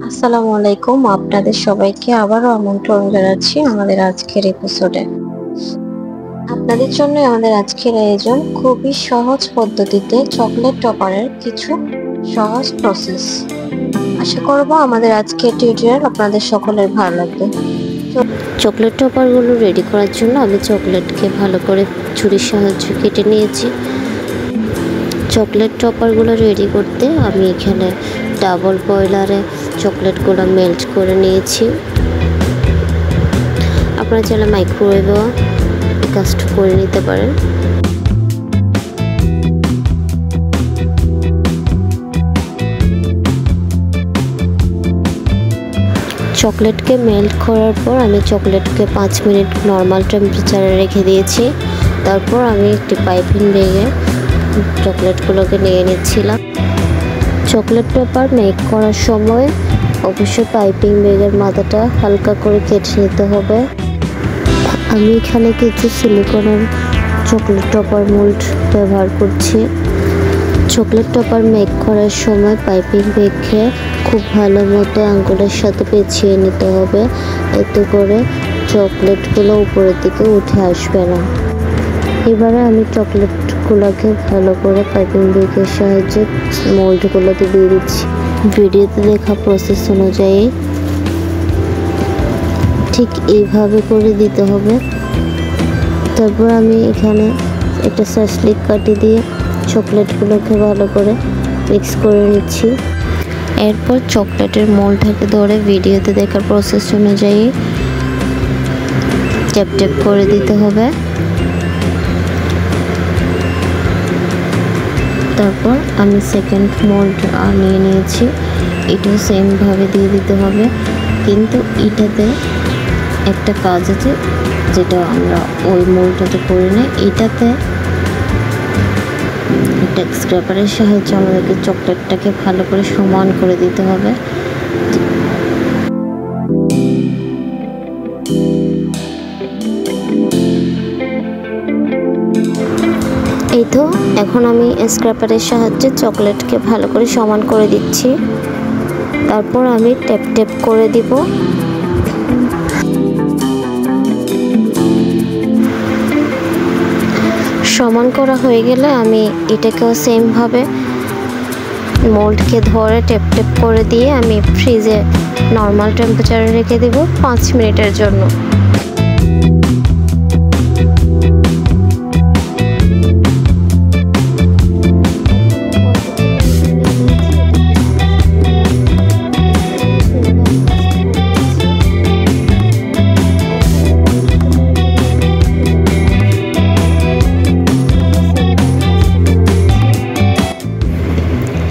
আসসালামু আলাইকুম, আপনাদের সবাইকে আবারও আমন্ত্রণ জানাচ্ছি আমাদের আজকের এপিসোডে। আপনাদের জন্য আমাদের আজকের আয়োজন খুবই সহজ পদ্ধতিতে চকলেট টপারের কিছু সহজ প্রসেস। আশা করব আমাদের আজকের টিউটোরিয়াল আপনাদের সকলের ভালো লাগবে। চকলেট টপারগুলো রেডি করার জন্য আমি চকলেটকে ভালো করে ছুরির সাহায্যে কেটে নিয়েছি। চকলেট টপারগুলো রেডি করতে আমি এখানে ডাবল বয়লারে চকলেটগুলো মেল্ট করে নিয়েছি। আপনারা চাইলে মাইক্রোওয়েভেও কাজটা করে নিতে পারেন। চকলেটকে মেল্ট করার পর আমি চকলেটকে 5 মিনিট নর্মাল টেম্পারেচারে রেখে দিয়েছি। তারপর আমি একটি পাইপিং ব্যাগে চকলেটগুলোকে নিয়ে নিচ্ছিলাম। চকলেট টপার মেক করার সময় অবশ্যই পাইপিং ব্যাগের মাথাটা হালকা করে কেটে নিতে হবে। আমি এখানে কিছু সিলিকনের চকলেট টপার মোল্ড ব্যবহার করছি। চকলেট টপার মেক করার সময় পাইপিং ব্যাগকে খুব ভালো মতো আঙ্গুলের সাথে পেঁচিয়ে নিতে হবে, এতে করে চকলেটগুলো উপরের দিকে উঠে আসবে না। এবারে আমি চকলেটগুলোকে ভালো করে পাইপিং ব্যাগের সাহায্যে মোল্ডগুলোতে দিয়ে দিচ্ছি। ভিডিওতে দেখা প্রসেস অনুযায়ী ঠিক এইভাবে করে দিতে হবে। তারপর আমি এখানে একটা সাসলিক কাঠি দিয়ে চকলেটগুলোকে ভালো করে মিক্স করে নিচ্ছি। এরপর চকলেটের মোল্ডটাকে ধরে ভিডিওতে দেখার প্রসেস অনুযায়ী ট্যাপ ট্যাপ করে দিতে হবে। তারপর আমি সেকেন্ড মোল্ড নিয়ে নিয়েছি, এটাও সেমভাবে দিয়ে দিতে হবে। কিন্তু এটাতে একটা কাজ আছে যেটা আমরা ওই মোল্ডটাতে করি না। এটাতে একটা স্ক্র্যাপারের সাহায্যে আমাদেরকে চকলেটটাকে ভালো করে সমান করে দিতে হবে। এই তো এখন আমি স্ক্র্যাপারের সাহায্যে চকলেটকে ভালো করে সমান করে দিচ্ছি। তারপর আমি ট্যাপ ট্যাপ করে দিব। সমান করা হয়ে গেলে আমি এটাকেও সেমভাবে মোল্ডকে ধরে ট্যাপ ট্যাপ করে দিয়ে আমি ফ্রিজে নর্মাল টেম্পারেচারে রেখে দেব 5 মিনিটের জন্য।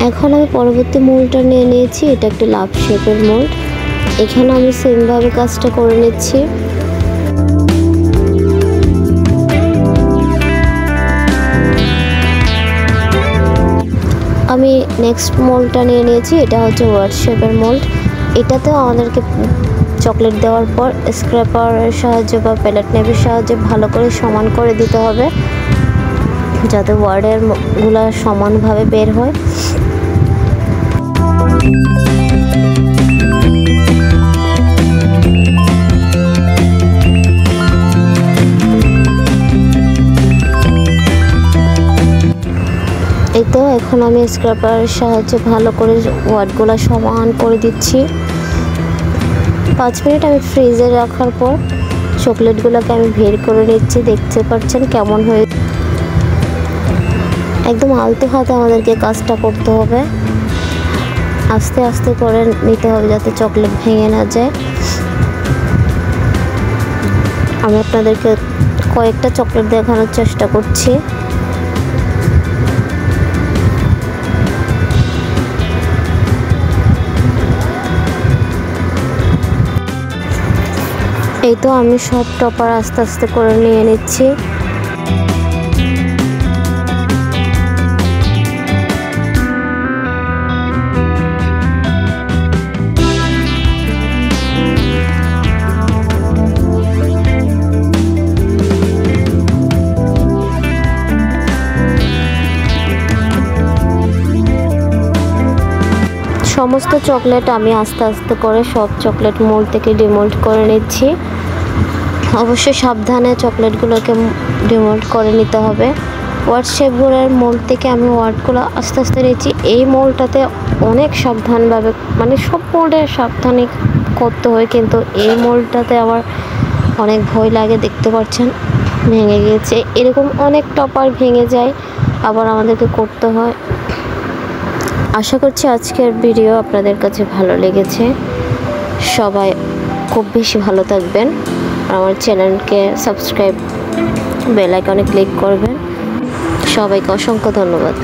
এখন আমি পরবর্তী মোল্ডটা নিয়ে নিয়েছি, এটা একটা লাভ শেপের মোল্ড। এখানে আমি সেমভাবে কাজটা করে নিচ্ছি। আমি নেক্সট মোল্ডটা নিয়ে নিয়েছি, এটা হচ্ছে ওয়ার্ড শেপের মোল্ড। এটাতেও আমাদেরকে চকলেট দেওয়ার পর স্ক্র্যাপারের সাহায্যে বা প্যালেট নেপের সাহায্যে ভালো করে সমান করে দিতে হবে, যাতে ওয়ার্ডের গুলা সমানভাবে বের হয়। এই তো এখন আমি স্ক্র্যাপারের সাহায্যে ভালো করে ওয়ার্ডগুলো সমান করে দিচ্ছি। 5 মিনিট আমি ফ্রিজে রাখার পর চকলেটগুলোকে আমি বের করে নিচ্ছি। দেখতে পাচ্ছেন কেমন হয়ে। একদম আলতো হাতে আমাদেরকে কাজটা করতে হবে, আস্তে আস্তে করে নিতে হবে যাতে চকলেট ভেঙে না যায়। আমি আপনাদেরকে কয়েকটা চকলেট দেখানোর চেষ্টা করছি। এই তো আমি সব টপার আস্তে আস্তে করে নিয়ে নিচ্ছি। সমস্ত সমস্ত চকলেট আমি আস্তে আস্তে করে সব চকলেট মোল্ড থেকে ডিমোল্ড করে নিচ্ছি। অবশ্যই সাবধানে চকলেটগুলোকে ডিমোল্ড করে নিতে হবে। ওয়ার্ড শেপগুলোর মোল্ড থেকে আমি ওয়ার্ডগুলো আস্তে আস্তে নিচ্ছি। এই মোল্ডটাতে অনেক সাবধানভাবে, মানে সব মোল্ডে সাবধানে করতে হয়, কিন্তু এই মোল্ডটাতে আমার অনেক ভয় লাগে। দেখতে পাচ্ছেন ভেঙে গিয়েছে। এরকম অনেক টপার ভেঙে যায়, আবার আমাদেরকে করতে হয়। আশা করছি আজকের ভিডিও আপনাদের কাছে ভালো লেগেছে। সবাই খুব বেশি ভালো থাকবেন। আমার চ্যানেলকে সাবস্ক্রাইব, বেল আইকনে ক্লিক করবেন। সবাইকে অসংখ্য ধন্যবাদ।